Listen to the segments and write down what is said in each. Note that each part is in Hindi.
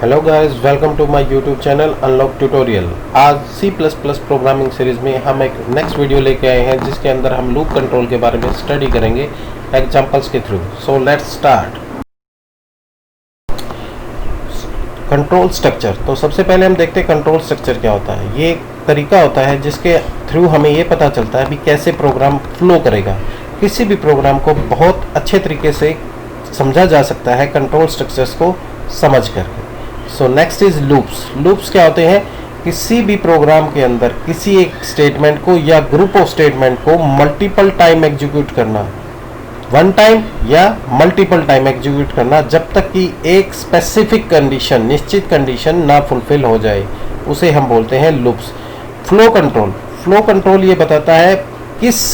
Hello guys, welcome to my YouTube channel unlock tutorial. आज C++ प्रोग्रामिंग सीरीज में हम एक नेक्स्ट वीडियो लेके आए हैं जिसके अंदर हम लूप कंट्रोल के बारे में स्टडी करेंगे एग्जांपल्स के through. So let's start. Control structure. तो सबसे पहले हम देखते हैं कंट्रोल स्ट्रक्चर क्या होता है। ये एक तरीका होता है जिसके थ्रू हमें ये पता चलता है कि कैसे प्रोग्राम फ्लो करेगा। किसी भी प्रोग्राम को बहुत अच्छे तरीके से समझा जा सकता है कंट्रोल स्ट्रक्चर्स को समझ करके। So next is loops. Loops क्या होते हैं? किसी भी प्रोग्राम के अंदर किसी एक स्टेटमेंट को या ग्रुप ऑफ स्टेटमेंट को मल्टीपल टाइम एग्जीक्यूट करना, वन टाइम या मल्टीपल टाइम एग्जीक्यूट करना जब तक कि एक स्पेसिफिक कंडीशन, निश्चित कंडीशन ना फुलफिल हो जाए, उसे हम बोलते हैं loops. Flow control. Flow control ये बताता है किस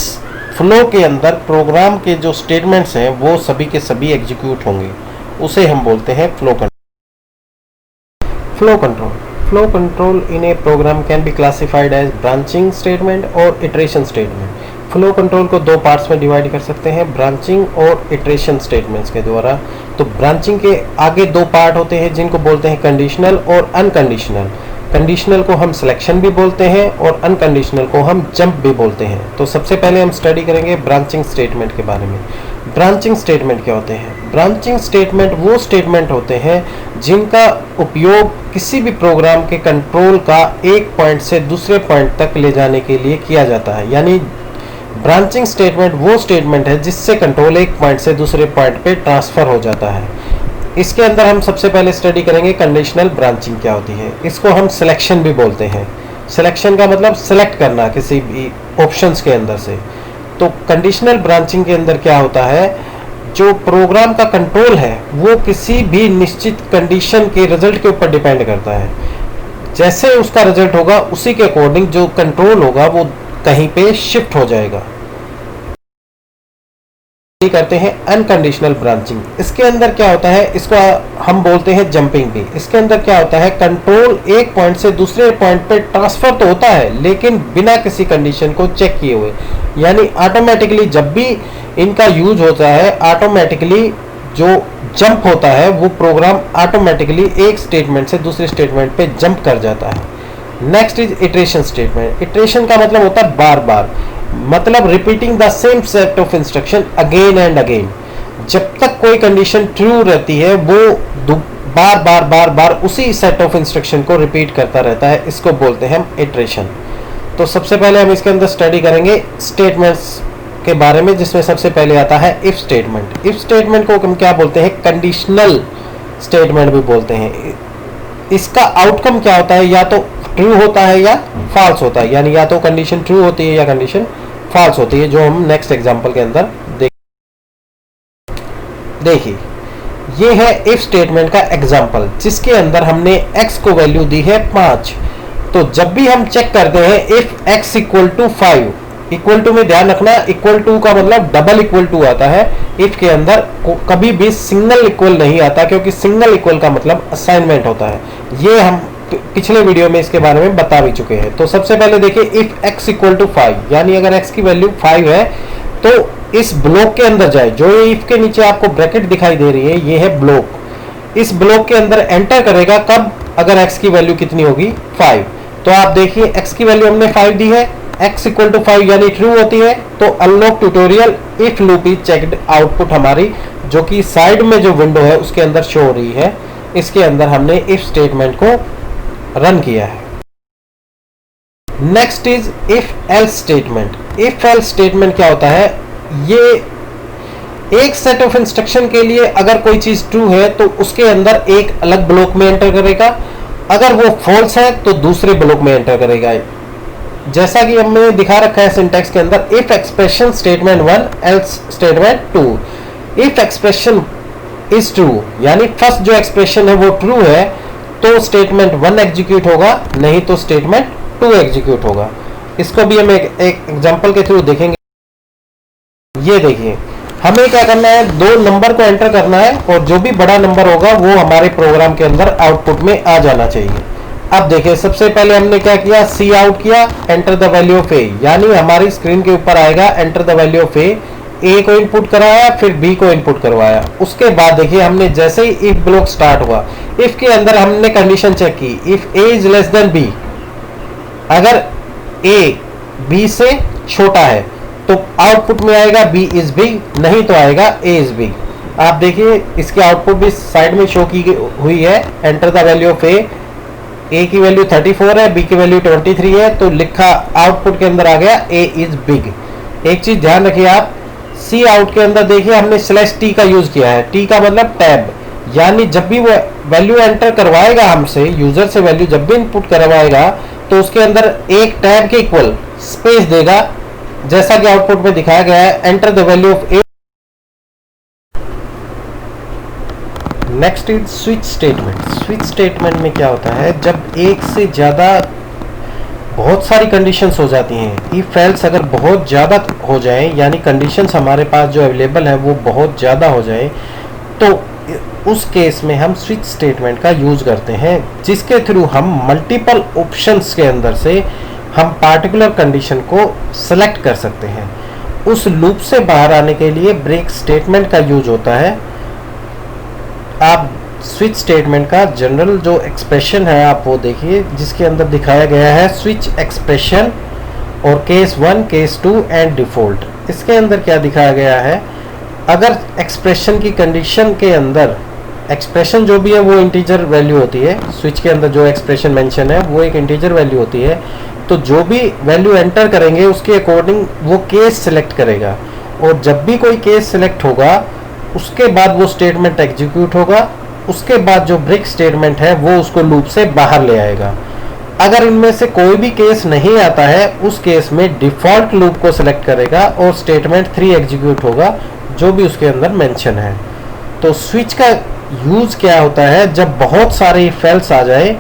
फ्लो के अंदर प्रोग्राम के जो स्टेटमेंट्स हैं वो सभी के सभी एग्जीक्यूट होंगे, उसे हम बोलते हैं flow control. Flow control. Flow control in a program can be classified as branching statement और iteration statement. Flow control को दो पार्ट्स में डिवाइड कर सकते हैं, ब्रांचिंग और इटरेशन स्टेटमेंट्स के द्वारा। तो ब्रांचिंग के आगे दो पार्ट होते हैं जिनको बोलते हैं कंडीशनल और अनकंडीशनल। कंडीशनल को हम सिलेक्शन भी बोलते हैं और अनकंडीशनल को हम जंप भी बोलते हैं। तो सबसे पहले हम स्टडी करेंगे ब्रांचिंग स्टेटमेंट के बारे में। ब्रांचिंग स्टेटमेंट क्या होते हैं? ब्रांचिंग स्टेटमेंट वो स्टेटमेंट होते हैं जिनका उपयोग किसी भी प्रोग्राम के कंट्रोल का एक पॉइंट से दूसरे पॉइंट तक ले जाने के लिए किया जाता है। यानी ब्रांचिंग स्टेटमेंट वो स्टेटमेंट है जिससे कंट्रोल एक पॉइंट से दूसरे पॉइंट पे ट्रांसफर हो जाता है। इसके अंदर हम सबसे पहले स्टडी करेंगे कंडीशनल ब्रांचिंग क्या होती है। इसको हम सिलेक्शन भी बोलते हैं। सिलेक्शन का मतलब सिलेक्ट करना किसी भी ऑप्शंस के अंदर से। तो कंडीशनल ब्रांचिंग के अंदर क्या होता है, जो प्रोग्राम का कंट्रोल है वो किसी भी निश्चित कंडीशन के रिजल्ट के ऊपर डिपेंड करता है। जैसे उसका रिजल्ट होगा उसी के अकॉर्डिंग जो कंट्रोल होगा वो कहीं पे शिफ्ट हो जाएगा। करते हैं अनकंडीशनल ब्रांचिंग। इसके अंदर क्या होता है, इसको हम बोलते हैं जंपिंग भी। इसके अंदर क्या होता है, कंट्रोल एक पॉइंट से दूसरे पॉइंट पे ट्रांसफर तो होता है लेकिन बिना किसी कंडीशन को चेक किए हुए। यानी ऑटोमेटिकली जब भी इनका यूज होता है, ऑटोमेटिकली जो जंप होता है वो प्रोग्राम ऑटोमेटिकली एक स्टेटमेंट से दूसरे स्टेटमेंट पे जंप कर जाता है। Next is iteration statement. Iteration का मतलब होता है बार बार, मतलब repeating the same set of instruction again and again. जब तक कोई कंडीशन ट्रू रहती है वो बार बार उसी सेट ऑफ इंस्ट्रक्शन को रिपीट करता रहता है। इसको बोलते हैं हम इटरेशन। तो सबसे पहले हम इसके अंदर स्टडी करेंगे स्टेटमेंट्स के बारे में, जिसमें सबसे पहले आता है इफ स्टेटमेंट। इफ स्टेटमेंट को हम क्या बोलते हैं, कंडीशनल स्टेटमेंट भी बोलते हैं। इसका आउटकम क्या होता है, या तो ट्रू होता है या फॉल्स होता है। यानी या तो कंडीशन ट्रू होती है या कंडीशन फॉल्स होती है, जो हम नेक्स्ट एग्जांपल के अंदर देखिए। ये है इफ स्टेटमेंट का एग्जांपल जिसके अंदर हमने x को वैल्यू दी है 5। तो जब भी हम चेक करते हैं if x equal to 5, equal to में ध्यान रखना, इक्वल टू का मतलब डबल इक्वल टू आता है। इफ के अंदर कभी भी सिंगल इक्वल नहीं आता, क्योंकि सिंगल इक्वल का मतलब असाइनमेंट होता है। ये हम पिछले वीडियो में इसके बारे में बता भी चुके हैं। तो सबसे पहले देखिए इफ x इक्वल टू 5, यानी अगर x की वैल्यू 5 है तो इस ब्लॉक के अंदर जाए। जो इफ के नीचे आपको ब्रैकेट दिखाई दे रही है ये है ब्लॉक। इस ब्लॉक के अंदर एंटर करेगा कब, अगर x की वैल्यू कितनी होगी 5। तो आप देखिए x की वैल्यू हमने 5 दी है, x इक्वल टू 5 यानी ट्रू होती है। तो unlock tutorial if loop is checked output हमारी जो कि साइड में जो विंडो है उसके अंदर शो हो रही है, इसके अंदर हमने इफ स्टेटमेंट को रन किया है। Next is if else statement. If else statement क्या होता है, ये एक सेट ऑफ इंस्ट्रक्शन के लिए अगर कोई चीज ट्रू है तो उसके अंदर एक अलग ब्लॉक में एंटर करेगा, अगर वो फॉल्स है तो दूसरे ब्लॉक में एंटर करेगा। जैसा कि हमने दिखा रखा है सिंटैक्स के अंदर, if expression statement 1 else statement 2। If expression is true यानी फर्स्ट जो एक्सप्रेशन है वो ट्रू है तो स्टेटमेंट 1 एग्जीक्यूट होगा, नहीं तो स्टेटमेंट 2 एग्जीक्यूट होगा। इसको भी हम एक एग्जांपल के थ्रू देखेंगे। ये देखिए, हमें क्या करना है, दो नंबर को एंटर करना है और जो भी बड़ा नंबर होगा वो हमारे प्रोग्राम के अंदर आउटपुट में आ जाना चाहिए। अब देखिए सबसे पहले हमने क्या किया, सी आउट किया, एंटर द वैल्यू ऑफ ए, यानी हमारी स्क्रीन के ऊपर आएगा एंटर द वैल्यू ऑफ ए। ए को इनपुट करवाया, फिर बी को इनपुट करवाया। उसके बाद देखिए हमने जैसे ही इफ ब्लॉक स्टार्ट हुआ, इफ के अंदर हमने कंडीशन चेक की, if A is less than B, अगर ए बी से छोटा है तो आउटपुट में आएगा बी इज बिग, नहीं तो आएगा ए इज बिग। आप देखिए इसकी आउटपुट भी साइड में शो की हुई है, एंटर द वैल्यू ऑफ ए की वैल्यू 34 है, बी की वैल्यू 23 है, तो लिखा आउटपुट के अंदर आ गया ए इज बिग। एक चीज ध्यान रखिए आप, सी आउट के अंदर देखिए हमने स्लैश टी का यूज किया है। टी का मतलब टैब, यानी जब भी वो वैल्यू एंटर करवाएगा हमसे, यूजर से वैल्यू जब भी इनपुट करवाएगा तो उसके अंदर एक टैब के इक्वल स्पेस देगा, जैसा कि आउटपुट में दिखाया गया है, enter the value of A. Next is switch statement. Switch statement में क्या होता है, जब एक से ज्यादा बहुत सारी कंडीशंस हो जाती हैं, इफ एल्स अगर बहुत ज़्यादा हो जाए, यानी कंडीशंस हमारे पास जो अवेलेबल है वो बहुत ज़्यादा हो जाए, तो उस केस में हम स्विच स्टेटमेंट का यूज़ करते हैं, जिसके थ्रू हम मल्टीपल ऑप्शंस के अंदर से हम पार्टिकुलर कंडीशन को सेलेक्ट कर सकते हैं। उस लूप से बाहर आने के लिए ब्रेक स्टेटमेंट का यूज होता है। आप स्विच स्टेटमेंट का जनरल जो एक्सप्रेशन है आप वो देखिए, जिसके अंदर दिखाया गया है स्विच एक्सप्रेशन और केस 1, केस 2 एंड डिफॉल्ट। इसके अंदर क्या दिखाया गया है, अगर एक्सप्रेशन की कंडीशन के अंदर एक्सप्रेशन जो भी है वो इंटीजर वैल्यू होती है, स्विच के अंदर जो एक्सप्रेशन मेंशन है वो एक इंटीजर वैल्यू होती है, तो जो भी वैल्यू एंटर करेंगे उसके अकॉर्डिंग वो केस सिलेक्ट करेगा, और जब भी कोई केस सिलेक्ट होगा उसके बाद वो स्टेटमेंट एग्जीक्यूट होगा। उसके बाद जो ब्रेक स्टेटमेंट है वो उसको लूप से बाहर ले आएगा। अगर इनमें से कोई भी केस नहीं आता है, उस केस में डिफॉल्ट लूप को सिलेक्ट करेगा और स्टेटमेंट 3 एग्जीक्यूट होगा, जो भी उसके अंदर मेंशन है। तो स्विच का यूज क्या होता है, जब बहुत सारे इफ एल्स आ जाए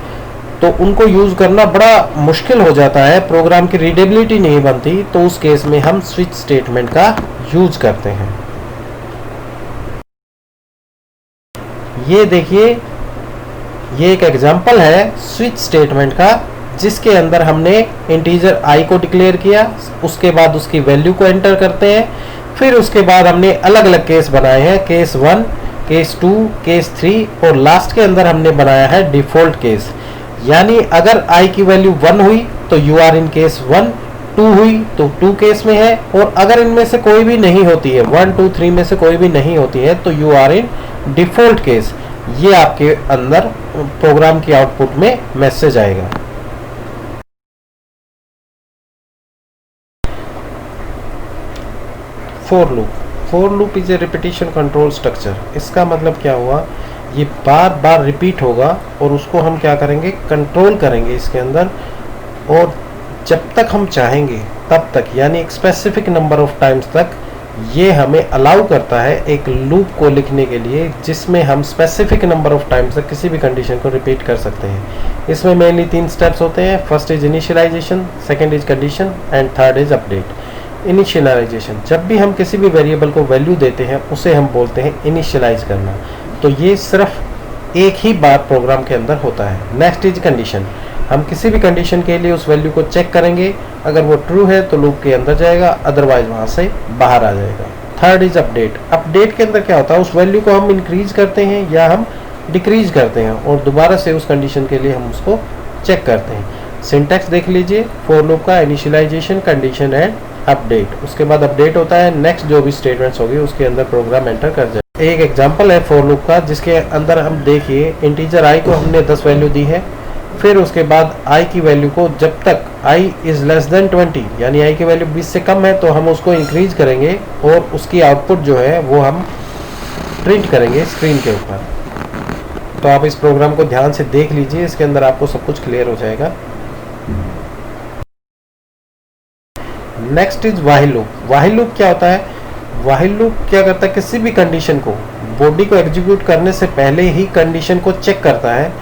तो उनको यूज करना बड़ा मुश्किल हो जाता है, प्रोग्राम की रीडेबिलिटी नहीं बनती, तो उस केस में हम स्विच स्टेटमेंट का यूज करते हैं। ये देखिए, ये एक एग्जांपल है स्विच स्टेटमेंट का, जिसके अंदर हमने इंटीजर i को डिक्लेयर किया, उसके बाद उसकी वैल्यू को एंटर करते हैं, फिर उसके बाद हमने अलग अलग केस बनाए हैं, केस 1, केस 2, केस 3 और लास्ट के अंदर हमने बनाया है डिफॉल्ट केस। यानी अगर i की वैल्यू 1 हुई तो यू आर इन केस 1, 2 हुई तो 2 केस में है, और अगर इनमें से कोई भी नहीं होती है, 1, 2, 3 में से कोई भी नहीं होती है, तो you are in default case. ये आपके अंदर प्रोग्राम की आउटपुट में मैसेज आएगा। For loop is a repetition control structure. इसका मतलब क्या हुआ, ये बार बार रिपीट होगा और उसको हम क्या करेंगे, कंट्रोल करेंगे इसके अंदर, और जब तक हम चाहेंगे तब तक, यानी एक स्पेसिफिक नंबर ऑफ टाइम्स तक ये हमें अलाउ करता है एक लूप को लिखने के लिए, जिसमें हम स्पेसिफिक नंबर ऑफ टाइम्स तक किसी भी कंडीशन को रिपीट कर सकते हैं। इसमें मेनली 3 स्टेप्स होते हैं। First is initialization, second is condition and third is update. Initialization, जब भी हम किसी भी वेरिएबल को वैल्यू देते हैं उसे हम बोलते हैं इनिशियलाइज करना, तो ये सिर्फ एक ही बार प्रोग्राम के अंदर होता है। नेक्स्ट इज कंडीशन, हम किसी भी कंडीशन के लिए उस वैल्यू को चेक करेंगे, अगर वो ट्रू है तो लूप के अंदर जाएगा, अदरवाइज वहां से बाहर आ जाएगा। Third is update. अपडेट के अंदर क्या होता है, उस वैल्यू को हम इंक्रीज करते हैं या हम डिक्रीज करते हैं, और दोबारा से उस कंडीशन के लिए हम उसको चेक करते हैं। सिंटैक्स देख लीजिए फॉर लूप का, इनिशियलाइजेशन, कंडीशन एंड अपडेट। उसके बाद अपडेट होता है, नेक्स्ट जो भी स्टेटमेंट्स होगी उसके अंदर प्रोग्राम एंटर कर जाए। एक एग्जांपल है फॉर लूप का, जिसके अंदर हम देखिए इंटीजर i को हमने 10 वैल्यू दी है, फिर उसके बाद i की वैल्यू को जब तक i इज लेस देन 20, यानी i की वैल्यू 20 से कम है, तो हम उसको इंक्रीज करेंगे और उसकी आउटपुट जो है वो हम प्रिंट करेंगे स्क्रीन के ऊपर। तो आप इस प्रोग्राम को ध्यान से देख लीजिए, इसके अंदर आपको सब कुछ क्लियर हो जाएगा। Next is while loop. While loop क्या होता है, व्हाइल लूप क्या करता है, किसी भी कंडीशन को, बॉडी को एग्जीक्यूट करने से पहले ही कंडीशन को चेक करता है।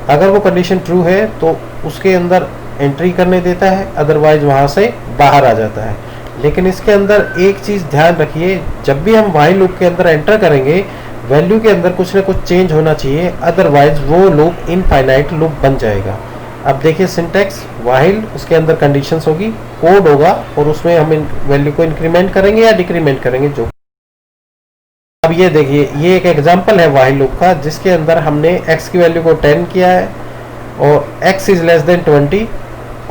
अगर वो कंडीशन ट्रू है तो उसके अंदर एंट्री करने देता है, अदरवाइज वहां से बाहर आ जाता है। लेकिन इसके अंदर एक चीज ध्यान रखिए, जब भी हम व्हाइल लूप के अंदर एंटर करेंगे, वैल्यू के अंदर कुछ ना कुछ चेंज होना चाहिए, अदरवाइज वो लूप इनफाइनाइट लूप बन जाएगा। अब देखिए सिंटैक्स, व्हाइल, उसके अंदर कंडीशंस होगी, कोड होगा, और उसमें हम वैल्यू को इंक्रीमेंट करेंगे या डिक्रीमेंट करेंगे, जो अब ये देखिए, ये एक एग्जांपल है व्हाइल लूप का, जिसके अंदर हमने x की वैल्यू को 10 किया है और x इज लेस देन 20,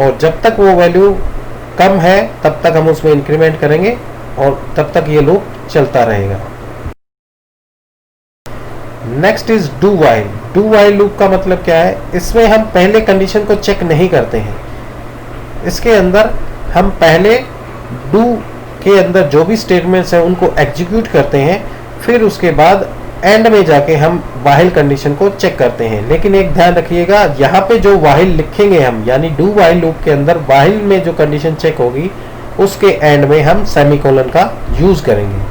और जब तक वो वैल्यू कम है तब तक हम उसमें इंक्रीमेंट करेंगे और तब तक ये लूप चलता रहेगा। Next is do while. Do while loop का मतलब क्या है? इसमें हम पहले कंडीशन को चेक नहीं करते हैं। इसके अंदर हम पहले डू के अंदर जो भी स्टेटमेंट्स हैं उनको एग्जीक्यूट करते हैं, फिर उसके बाद एंड में जाके हम वाइल कंडीशन को चेक करते हैं। लेकिन एक ध्यान रखिएगा, यहाँ पे जो वाइल लिखेंगे हम, यानी डू वाइल लूप के अंदर वाइल में जो कंडीशन चेक होगी उसके एंड में हम सेमीकोलन का यूज करेंगे।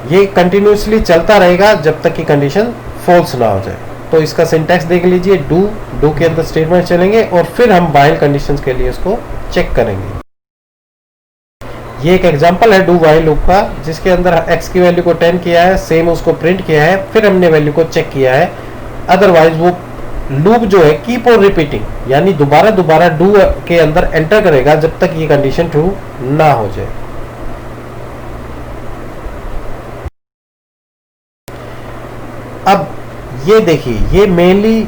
ये कंटिन्यूसली चलता रहेगा जब तक कि कंडीशन फॉल्स ना हो जाए। तो इसका सिंटैक्स देख लीजिए, डू के अंदर स्टेटमेंट चलेंगे और फिर हम वाइल कंडीशंस के लिए इसको चेक करेंगे। ये एक एग्जांपल है डू वाइल लूप का, जिसके अंदर x की वैल्यू को 10 किया है, सेम उसको प्रिंट किया है, फिर हमने वैल्यू को चेक किया है। अदरवाइज वो लूप जो है कीप ऑन रिपीटिंग, यानी दोबारा दोबारा डू के अंदर एंटर करेगा जब तक ये कंडीशन ट्रू ना हो जाए। अब ये देखिए, ये मेनली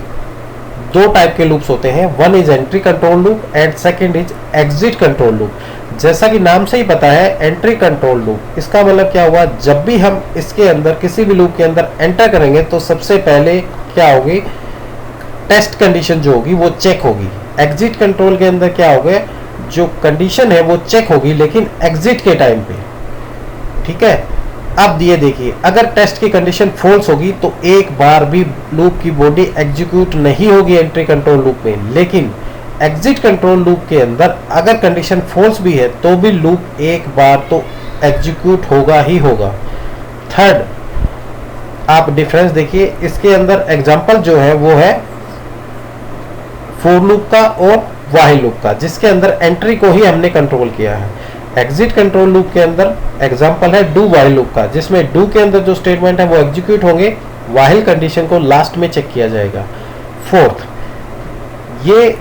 दो टाइप के लूप्स होते हैं। One is entry control loop and second is exit control loop. जैसा कि नाम से ही पता है, एंट्री कंट्रोल लूप, इसका मतलब क्या हुआ? जब भी हम इसके अंदर किसी भी लूप के अंदर एंटर करेंगे तो सबसे पहले क्या होगी? टेस्ट कंडीशन जो होगी वो चेक होगी। एग्जिट कंट्रोल के अंदर क्या होगा? जो कंडीशन है वो चेक होगी लेकिन एग्जिट के टाइम पे, ठीक है। अब ये देखिए, अगर टेस्ट की कंडीशन फॉल्स होगी तो एक बार भी लूप की बॉडी एग्जीक्यूट नहीं होगी एंट्री कंट्रोल लूप में। लेकिन एग्जिट कंट्रोल लूप के अंदर अगर कंडीशन फॉल्स भी है तो भी लूप एक बार तो एग्जीक्यूट होगा ही होगा। थर्ड, आप डिफरेंस देखिए, इसके अंदर एग्जांपल जो है वो है फॉर लूप का और व्हाइल लूप का, जिसके अंदर एंट्री को ही हमने कंट्रोल किया है। एग्जिट कंट्रोल लूप के अंदर एग्जांपल है डू व्हाइल लूप का, जिसमें डू के अंदर जो स्टेटमेंट है वो एग्जीक्यूट होंगे, व्हाइल कंडीशन को लास्ट में चेक किया जाएगा। फोर्थ, ये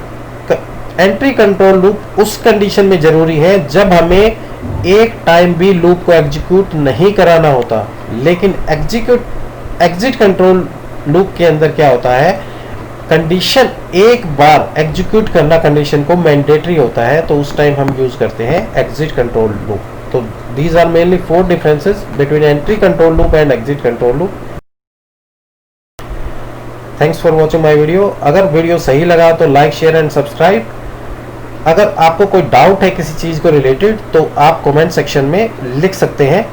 एंट्री कंट्रोल लूप उस कंडीशन में जरूरी है जब हमें एक टाइम भी लूप को एग्जीक्यूट नहीं कराना होता। लेकिन एग्जिट कंट्रोल लूप के अंदर क्या होता है? कंडीशन एक बार एग्जीक्यूट करना कंडीशन को मैंडेटरी होता है, तो उस टाइम हम यूज करते हैं एग्जिट कंट्रोल लूप। तो these are mainly 4 differences between entry control loop and exit control loop. Thanks for watching my video. अगर वीडियो सही लगा तो लाइक, शेयर एंड सब्सक्राइब। अगर आपको कोई डाउट है किसी चीज को रिलेटेड तो आप कमेंट सेक्शन में लिख सकते हैं।